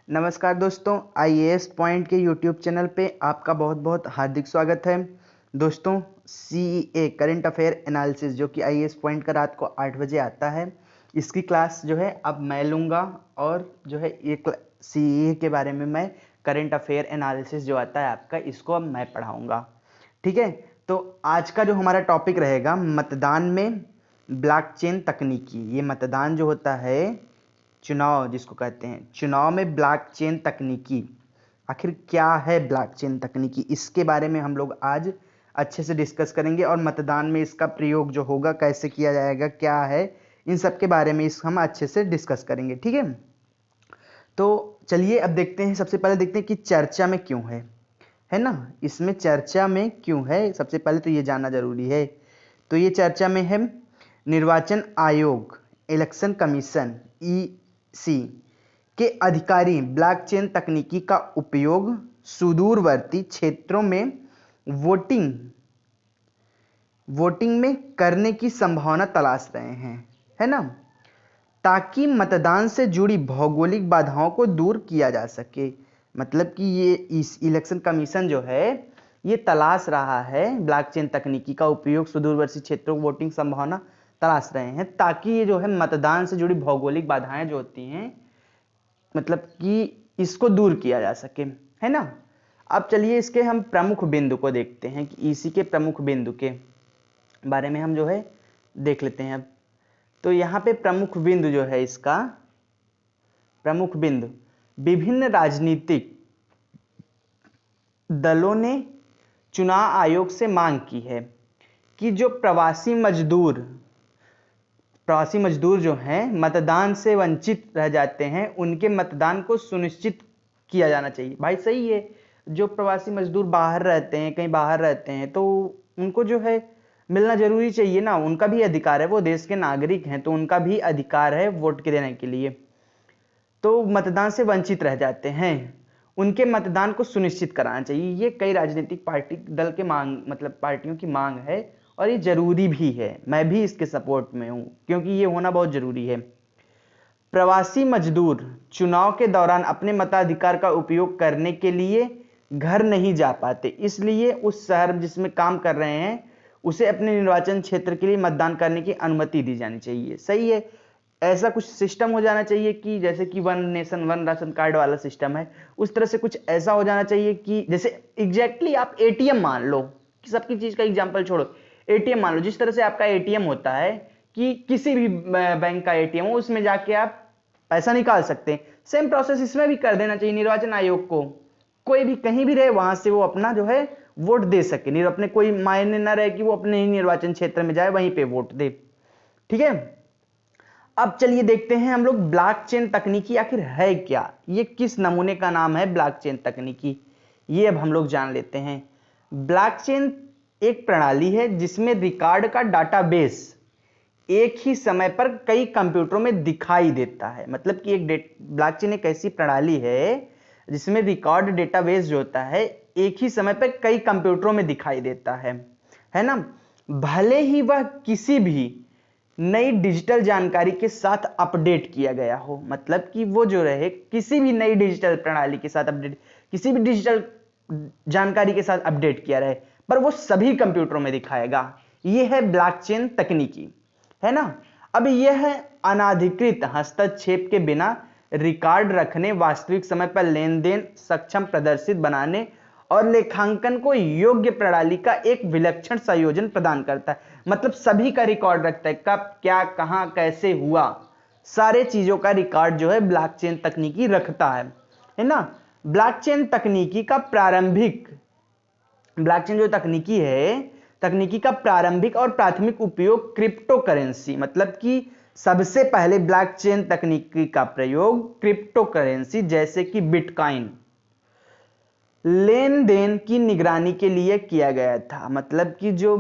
नमस्कार दोस्तों, IAS point के यूट्यूब चैनल पे आपका बहुत बहुत हार्दिक स्वागत है। दोस्तों, सीईए करंट अफेयर एनालिसिस जो कि आईएएस पॉइंट का रात को 8 बजे आता है, इसकी क्लास जो है अब मैं लूँगा और जो है ये सीईए के बारे में मैं करंट अफेयर एनालिसिस जो आता है आपका, इसको अब मैं पढ़ाऊँगा। ठीक है, तो आज का जो हमारा टॉपिक रहेगा मतदान में ब्लॉकचेन तकनीकी। ये मतदान जो होता है, चुनाव जिसको कहते हैं, चुनाव में ब्लॉकचेन तकनीकी, आखिर क्या है ब्लॉकचेन तकनीकी, इसके बारे में हम लोग आज अच्छे से डिस्कस करेंगे। और मतदान में इसका प्रयोग जो होगा, कैसे किया जाएगा, क्या है, इन सब के बारे में हम अच्छे से डिस्कस करेंगे। ठीक है, तो चलिए अब देखते हैं। सबसे पहले देखते हैं कि चर्चा में क्यों है ना। इसमें चर्चा में क्यों है, सबसे पहले तो ये जानना जरूरी है। तो ये चर्चा में है निर्वाचन आयोग, इलेक्शन कमीशन ईसी के अधिकारी ब्लॉकचेन तकनीकी का उपयोग सुदूरवर्ती क्षेत्रों में वोटिंग में करने की संभावना तलाश रहे हैं, है ना, ताकि मतदान से जुड़ी भौगोलिक बाधाओं को दूर किया जा सके। मतलब कि ये इस इलेक्शन कमीशन जो है ये तलाश रहा है ब्लॉकचेन तकनीकी का उपयोग सुदूरवर्ती क्षेत्रों वोटिंग संभावना तलाश रहे हैं, ताकि ये जो है मतदान से जुड़ी भौगोलिक बाधाएं जो होती हैं, मतलब कि इसको दूर किया जा सके, है ना। अब चलिए इसके हम प्रमुख बिंदु को देखते हैं कि इसी के प्रमुख बिंदु के बारे में हम जो है देख लेते हैं। अब तो यहाँ पे प्रमुख बिंदु जो है, इसका प्रमुख बिंदु, विभिन्न राजनीतिक दलों ने चुनाव आयोग से मांग की है कि जो प्रवासी मजदूर जो हैं मतदान से वंचित रह जाते हैं, उनके मतदान को सुनिश्चित किया जाना चाहिए। भाई सही है, जो प्रवासी मजदूर बाहर रहते हैं, कहीं बाहर रहते हैं, तो उनको जो है मिलना जरूरी चाहिए ना, उनका भी अधिकार है, वो देश के नागरिक हैं, तो उनका भी अधिकार है वोट के देने के लिए। तो मतदान से वंचित रह जाते हैं, उनके मतदान को सुनिश्चित कराना चाहिए। ये कई राजनीतिक पार्टी दल के मांग, मतलब पार्टियों की मांग है, और ये जरूरी भी है। मैं भी इसके सपोर्ट में हूं, क्योंकि ये होना बहुत जरूरी है। प्रवासी मजदूर चुनाव के दौरान अपने मताधिकार का उपयोग करने के लिए घर नहीं जा पाते, इसलिए उस शहर जिसमें काम कर रहे हैं उसे अपने निर्वाचन क्षेत्र के लिए मतदान करने की अनुमति दी जानी चाहिए। सही है, ऐसा कुछ सिस्टम हो जाना चाहिए कि जैसे कि one nation one ration card वाला सिस्टम है, उस तरह से कुछ ऐसा हो जाना चाहिए कि जैसे एग्जैक्टली आप एटीएम मान लो, कि सबकी चीज का एग्जांपल छोड़ो, एटीएम मान लो, जिस तरह से आपका एटीएम होता है कि किसी भी बैंक का एटीएम हो, उसमें जाके आप पैसा निकाल सकते हैं, सेम प्रोसेस इसमें भी कर देना चाहिए निर्वाचन आयोग को। कोई भी कहीं भी रहे, वहां से वो अपना जो है वोट दे सके, अपने कोई मायने ना रहे कि वो अपने ही निर्वाचन क्षेत्र में जाए, वहीं पे वोट दे। ठीक है, अब चलिए देखते हैं हम लोग ब्लॉकचेन तकनीकी आखिर है क्या, ये किस नमूने का नाम है ब्लॉकचेन तकनीकी, ये अब हम लोग जान लेते हैं। ब्लॉकचेन एक प्रणाली है जिसमें रिकॉर्ड का डाटाबेस एक ही समय पर कई कंप्यूटरों में दिखाई देता है। मतलब कि एक ब्लॉकचेन एक ऐसी प्रणाली है जिसमें रिकॉर्ड डेटाबेस जो होता है एक ही समय पर कई कंप्यूटरों में दिखाई देता है ना। भले ही वह किसी भी नई डिजिटल जानकारी के साथ अपडेट किया गया हो, मतलब कि वो जो रहे किसी भी नई डिजिटल प्रणाली के साथ अपडेट, किसी भी डिजिटल जानकारी के साथ अपडेट किया रहे, पर वो सभी कंप्यूटरों में दिखाएगा। ये है ब्लॉकचेन तकनीकी, है ना। अब यह है अनाधिकृत हस्तक्षेप के बिना रिकॉर्ड रखने, वास्तविक समय पर लेन देन सक्षम प्रदर्शित बनाने और लेखांकन को योग्य प्रणाली का एक विलक्षण संयोजन प्रदान करता है। मतलब सभी का रिकॉर्ड रखता है, कब क्या कहां कैसे हुआ, सारे चीजों का रिकॉर्ड जो है ब्लॉकचेन तकनीकी रखता है ना। ब्लॉकचेन तकनीकी का ब्लॉकचेन जो तकनीकी का प्रारंभिक और प्राथमिक उपयोग क्रिप्टो करेंसी, मतलब कि सबसे पहले ब्लॉकचेन तकनीकी का प्रयोग क्रिप्टो करेंसी जैसे कि बिटकॉइन लेन देन की निगरानी के लिए किया गया था। मतलब कि जो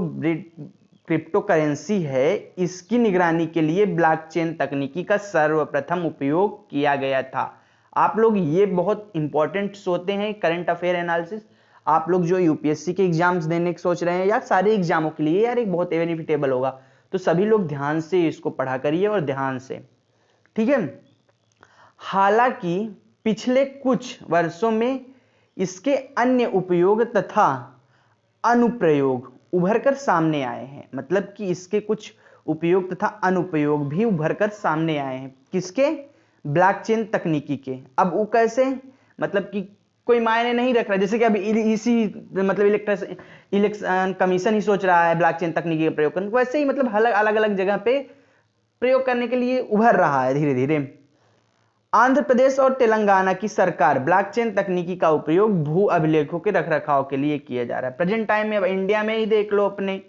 क्रिप्टो करेंसी है, इसकी निगरानी के लिए ब्लॉकचेन तकनीकी का सर्वप्रथम उपयोग किया गया था। आप लोग ये बहुत इंपॉर्टेंट होते हैं करंट अफेयर एनालिसिस, आप लोग जो यूपीएससी के एग्जाम्स देने की सोच रहे हैं या सारे एग्जामों के लिए, यार एक बहुत बेनिफिटेबल होगा, तो सभी लोग ध्यान से इसको पढ़ा करिए और ध्यान से। ठीक है, हालांकि पिछले कुछ वर्षों में इसके अन्य उपयोग तथा अनुप्रयोग उभर कर सामने आए हैं। मतलब कि इसके कुछ उपयोग तथा अनुप्रयोग भी उभर कर सामने आए हैं। किसके? ब्लॉकचेन तकनीकी के। अब वो कैसे? मतलब कि कोई मायने नहीं रख रहा, जैसे कि अभी इसी मतलब इलेक्शन कमीशन ही सोच रहा है ब्लॉकचेन तकनीकी का प्रयोग करने, वैसे ही मतलब अलग अलग जगह पे प्रयोग करने के लिए उभर रहा है धीरे धीरे। आंध्र प्रदेश और तेलंगाना की सरकार ब्लॉकचेन तकनीकी का उपयोग भू अभिलेखों के रखरखाव के लिए किया जा रहा है। प्रेजेंट टाइम में अब इंडिया में ही देख लो, अपने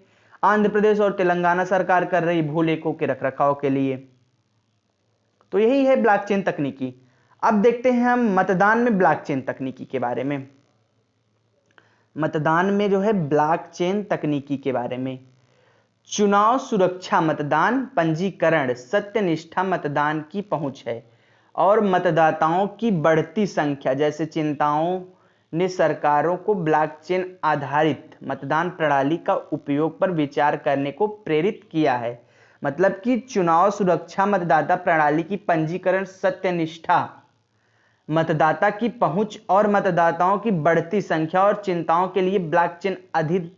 आंध्र प्रदेश और तेलंगाना सरकार कर रही भूलेखों के रखरखाव के लिए। तो यही है ब्लॉकचेन तकनीकी। अब देखते हैं हम मतदान में ब्लॉकचेन तकनीकी के बारे में। मतदान में जो है ब्लॉकचेन तकनीकी के बारे में, चुनाव सुरक्षा, मतदान पंजीकरण, सत्यनिष्ठा मतदान की पहुंच है और मतदाताओं की बढ़ती संख्या जैसे चिंताओं ने सरकारों को ब्लॉकचेन आधारित मतदान प्रणाली का उपयोग पर विचार करने को प्रेरित किया है। मतलब कि चुनाव सुरक्षा, मतदाता प्रणाली की पंजीकरण, सत्यनिष्ठा मतदाता की पहुंच और मतदाताओं की बढ़ती संख्या और चिंताओं के लिए ब्लॉकचेन आधारित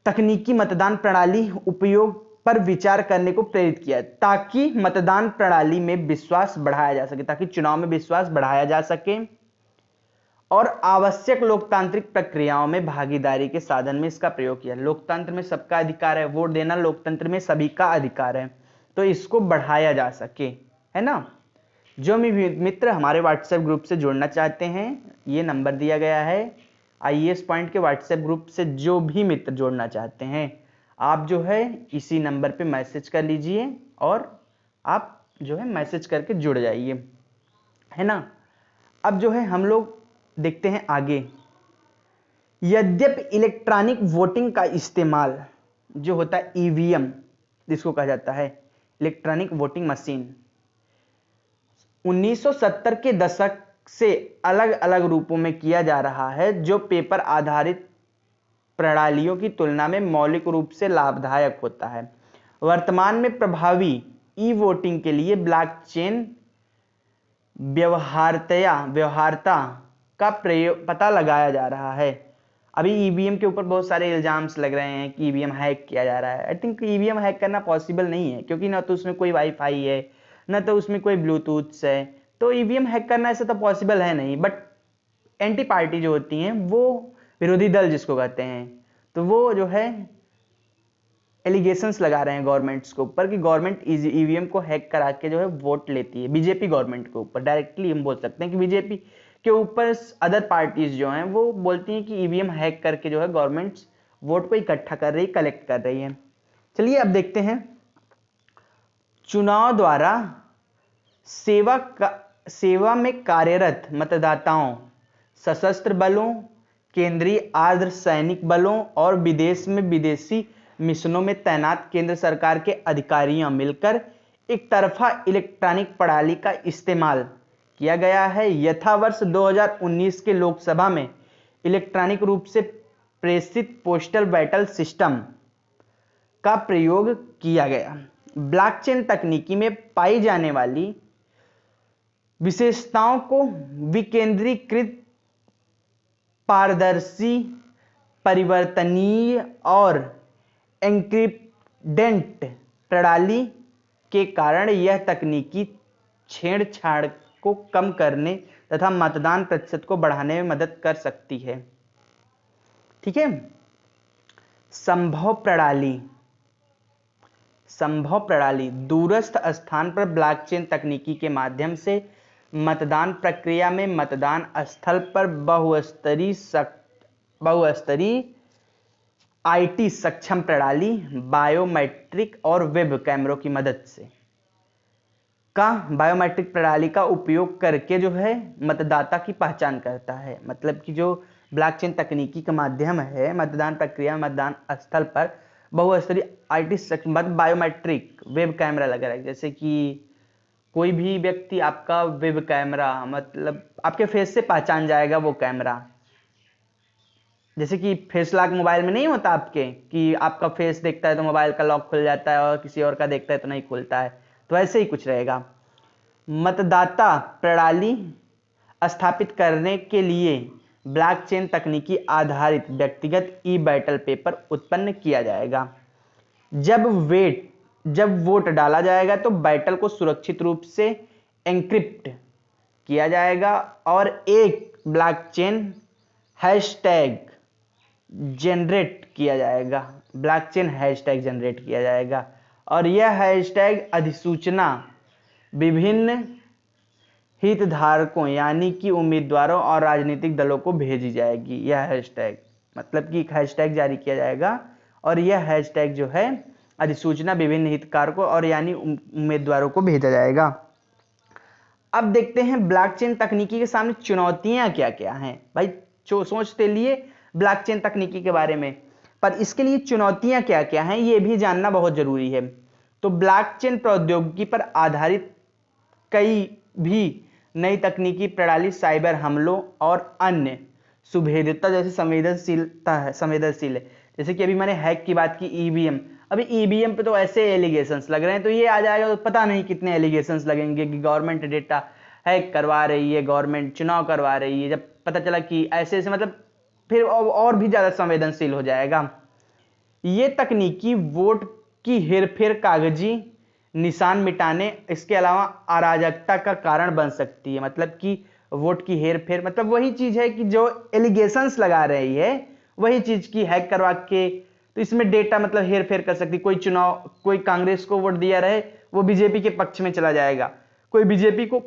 तकनीकी मतदान प्रणाली उपयोग पर विचार करने को प्रेरित किया, ताकि मतदान प्रणाली में विश्वास बढ़ाया जा सके, ताकि चुनाव में विश्वास बढ़ाया जा सके और आवश्यक लोकतांत्रिक प्रक्रियाओं में भागीदारी के साधन में इसका प्रयोग किया। लोकतंत्र में सबका अधिकार है, वोट देना लोकतंत्र में सभी का अधिकार है, तो इसको बढ़ाया जा सके, है ना। जो भी मित्र हमारे व्हाट्सएप ग्रुप से जुड़ना चाहते हैं, ये नंबर दिया गया है आईएएस पॉइंट के व्हाट्सएप ग्रुप से, जो भी मित्र जोड़ना चाहते हैं आप जो है इसी नंबर पे मैसेज कर लीजिए और आप जो है मैसेज करके जुड़ जाइए, है ना। अब जो है हम लोग देखते हैं आगे। यद्यपि इलेक्ट्रॉनिक वोटिंग का इस्तेमाल जो होता है ईवीएम, जिसको कहा जाता है इलेक्ट्रॉनिक वोटिंग मशीन, 1970 के दशक से अलग अलग रूपों में किया जा रहा है, जो पेपर आधारित प्रणालियों की तुलना में मौलिक रूप से लाभदायक होता है। वर्तमान में प्रभावी ई वोटिंग के लिए ब्लॉकचेन व्यवहार्यता का प्रयोग पता लगाया जा रहा है। अभी ईवीएम के ऊपर बहुत सारे इल्जाम्स लग रहे हैं कि ईवीएम हैक किया जा रहा है। आई थिंक ईवीएम हैक करना पॉसिबल नहीं है, क्योंकि ना तो उसमें कोई वाईफाई है, ना तो उसमें कोई ब्लूटूथ है, तो ईवीएम हैक करना ऐसा तो पॉसिबल है नहीं। बट एंटी पार्टी जो होती हैं, वो विरोधी दल जिसको कहते हैं, तो वो जो है एलिगेशंस लगा रहे हैं गवर्नमेंट्स के ऊपर कि गवर्नमेंट ईवीएम को हैक करा के जो है वोट लेती है। बीजेपी गवर्नमेंट के ऊपर डायरेक्टली हम बोल सकते हैं कि बीजेपी के ऊपर अदर पार्टीज जो हैं वो बोलती हैं कि ईवीएम हैक करके जो है गवर्नमेंट्स वोट को इकट्ठा कर रही, कलेक्ट कर रही है। चलिए अब देखते हैं चुनाव द्वारा सेवा में कार्यरत मतदाताओं, सशस्त्र बलों, केंद्रीय अर्ध सैनिक बलों और विदेश में विदेशी मिशनों में तैनात केंद्र सरकार के अधिकारियों मिलकर एक तरफा इलेक्ट्रॉनिक प्रणाली का इस्तेमाल किया गया है। यथावर्ष 2019 के लोकसभा में इलेक्ट्रॉनिक रूप से प्रेषित पोस्टल बैटल सिस्टम का प्रयोग किया गया। ब्लॉकचेन तकनीकी में पाई जाने वाली विशेषताओं को विकेंद्रीकृत, पारदर्शी, परिवर्तनीय और एन्क्रिप्टेड प्रणाली के कारण यह तकनीकी छेड़छाड़ को कम करने तथा मतदान प्रतिशत को बढ़ाने में मदद कर सकती है। ठीक है। संभव प्रणाली दूरस्थ स्थान पर ब्लॉकचेन तकनीकी के माध्यम से मतदान प्रक्रिया में मतदान स्थल पर बहुस्तरीय आईटी सक्षम प्रणाली, बायोमेट्रिक और वेब कैमरों की मदद से बायोमेट्रिक प्रणाली का उपयोग करके जो है मतदाता की पहचान करता है। मतलब कि जो ब्लॉकचेन तकनीकी का माध्यम है मतदान प्रक्रिया में मतदान स्थल पर बहुस्तरीय आईटी सक्षम बायोमेट्रिक वेब कैमरा लगा रहा है। जैसे कि कोई भी व्यक्ति आपका वेब कैमरा मतलब आपके फेस से पहचान जाएगा वो कैमरा। जैसे कि फेस लॉक मोबाइल में नहीं होता आपके कि आपका फेस देखता है तो मोबाइल का लॉक खुल जाता है और किसी और का देखता है तो नहीं खुलता है, तो ऐसे ही कुछ रहेगा। मतदाता प्रणाली स्थापित करने के लिए ब्लॉकचेन तकनीकी आधारित व्यक्तिगत ई बैटल पेपर उत्पन्न किया जाएगा। जब वोट डाला जाएगा तो बैटल को सुरक्षित रूप से एन्क्रिप्ट किया जाएगा और एक ब्लॉकचेन हैशटैग जनरेट किया जाएगा और यह हैशटैग अधिसूचना विभिन्न हितधारकों यानी कि उम्मीदवारों और राजनीतिक दलों को भेजी जाएगी। यह हैशटैग मतलब कि एक हैशटैग जारी किया जाएगा और यह हैशटैग जो है अधिसूचना विभिन्न हितधारकों और यानी उम्मीदवारों को भेजा जाएगा। अब देखते हैं ब्लॉकचेन तकनीकी के सामने चुनौतियां क्या क्या हैं। भाई सोचते लिए ब्लॉकचेन तकनीकी के बारे में, पर इसके लिए चुनौतियां क्या क्या हैं ये भी जानना बहुत जरूरी है। तो ब्लॉकचेन प्रौद्योगिकी पर आधारित कई भी नई तकनीकी प्रणाली साइबर हमलों और अन्य सुभेद्यता जैसे संवेदनशील है। जैसे कि अभी मैंने हैक की बात की, ईवीएम। अभी ईवीएम पे तो ऐसे एलिगेशंस लग रहे हैं, तो ये आ जाएगा तो पता नहीं कितने एलिगेशंस लगेंगे कि गवर्नमेंट डेटा हैक करवा रही है, गवर्नमेंट चुनाव करवा रही है। जब पता चला कि ऐसे मतलब फिर और भी ज्यादा संवेदनशील हो जाएगा। ये तकनीकी वोट की हेरफेर, कागजी निशान मिटाने, इसके अलावा अराजकता का कारण बन सकती है। मतलब कि वोट की हेरफेर मतलब वही चीज है कि जो एलिगेशंस लगा रही है वही चीज की हैक करवा के, तो इसमें डेटा मतलब हेरफेर कर सकती। कोई कांग्रेस को वोट दिया रहे वो बीजेपी के पक्ष में चला जाएगा, कोई बीजेपी को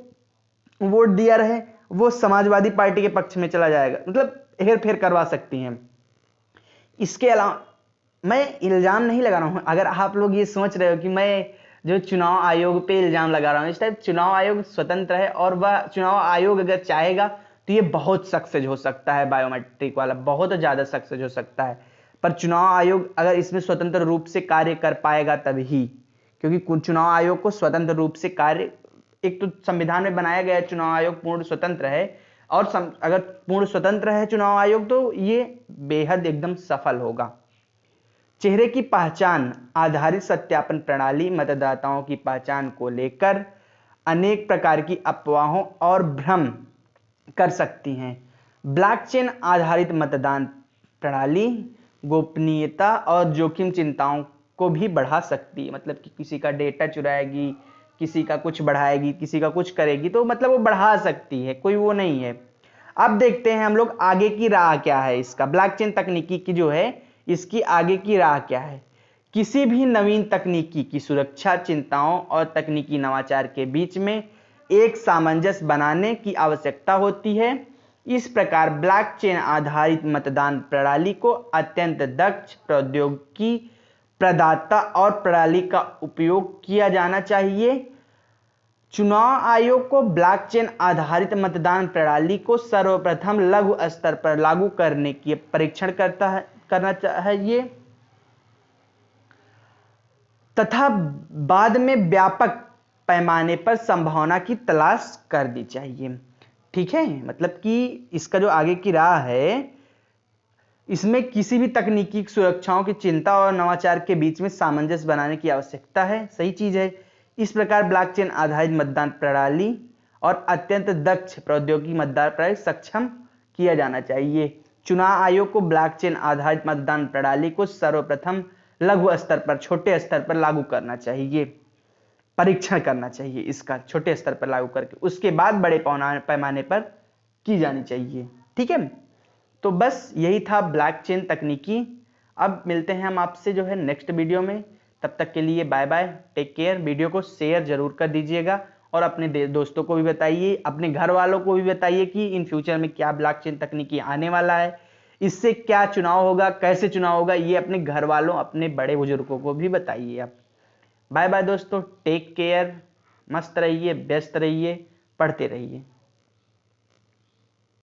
वोट दिया रहे वो समाजवादी पार्टी के पक्ष में चला जाएगा, मतलब हेरफेर करवा सकती हैं। इसके अलावा मैं इल्जाम नहीं लगा रहा हूं, अगर आप लोग ये सोच रहे हो कि मैं जो चुनाव आयोग पे इल्जाम लगा रहा हूं, इस टाइप चुनाव आयोग स्वतंत्र है और वह चुनाव आयोग अगर चाहेगा तो ये बहुत सक्सेस हो सकता है, बायोमेट्रिक वाला बहुत ज्यादा सक्सेस हो सकता है। पर चुनाव आयोग अगर इसमें स्वतंत्र रूप से कार्य कर पाएगा तभी, क्योंकि चुनाव आयोग को स्वतंत्र रूप से कार्य, एक तो संविधान में बनाया गया चुनाव आयोग पूर्ण स्वतंत्र है और अगर पूर्ण स्वतंत्र है चुनाव आयोग तो ये बेहद एकदम सफल होगा। चेहरे की पहचान आधारित सत्यापन प्रणाली मतदाताओं की पहचान को लेकर अनेक प्रकार की अफवाहों और भ्रम कर सकती हैं। ब्लॉकचेन आधारित मतदान प्रणाली गोपनीयता और जोखिम चिंताओं को भी बढ़ा सकती है। मतलब कि किसी का डेटा चुराएगी, किसी का कुछ बढ़ाएगी, किसी का कुछ करेगी, तो मतलब वो बढ़ा सकती है, कोई वो नहीं है। अब देखते हैं हम लोग आगे की राह क्या है इसका, ब्लॉकचेन तकनीकी की जो है इसकी आगे की राह क्या है। किसी भी नवीन तकनीकी की सुरक्षा चिंताओं और तकनीकी नवाचार के बीच में एक सामंजस्य बनाने की आवश्यकता होती है। इस प्रकार ब्लॉकचेन आधारित मतदान प्रणाली को अत्यंत दक्ष प्रौद्योगिकी प्रदाता और प्रणाली का उपयोग किया जाना चाहिए। चुनाव आयोग को ब्लॉकचेन आधारित मतदान प्रणाली को सर्वप्रथम लघु स्तर पर लागू करने की परीक्षण करना चाहिए तथा बाद में व्यापक पैमाने पर संभावना की तलाश कर दी चाहिए। ठीक है, मतलब कि इसका जो आगे की राह है इसमें किसी भी तकनीकी सुरक्षाओं की चिंता और नवाचार के बीच में सामंजस्य बनाने की आवश्यकता है। सही चीज है। इस प्रकार ब्लॉकचेन आधारित मतदान प्रणाली और अत्यंत दक्ष प्रौद्योगिकी मतदान प्रणाली सक्षम किया जाना चाहिए। चुनाव आयोग को ब्लॉकचेन आधारित मतदान प्रणाली को सर्वप्रथम लघु स्तर पर, छोटे स्तर पर लागू करना चाहिए, परीक्षण करना चाहिए इसका छोटे स्तर पर लागू करके, उसके बाद बड़े पैमाने पर की जानी चाहिए। ठीक है, तो बस यही था ब्लॉकचेन तकनीकी। अब मिलते हैं हम आपसे जो है नेक्स्ट वीडियो में, तब तक के लिए bye bye, take care. Video को शेयर जरूर कर दीजिएगा और अपने दोस्तों को भी बताइए, अपने घर वालों को भी बताइए कि इन फ्यूचर में क्या ब्लॉकचेन तकनीकी आने वाला है, इससे क्या चुनाव होगा, कैसे चुनाव होगा, ये अपने घर वालों, अपने बड़े बुजुर्गों को भी बताइए आप। बाय बाय दोस्तों, टेक केयर, मस्त रहिए, व्यस्त रहिए, पढ़ते रहिए।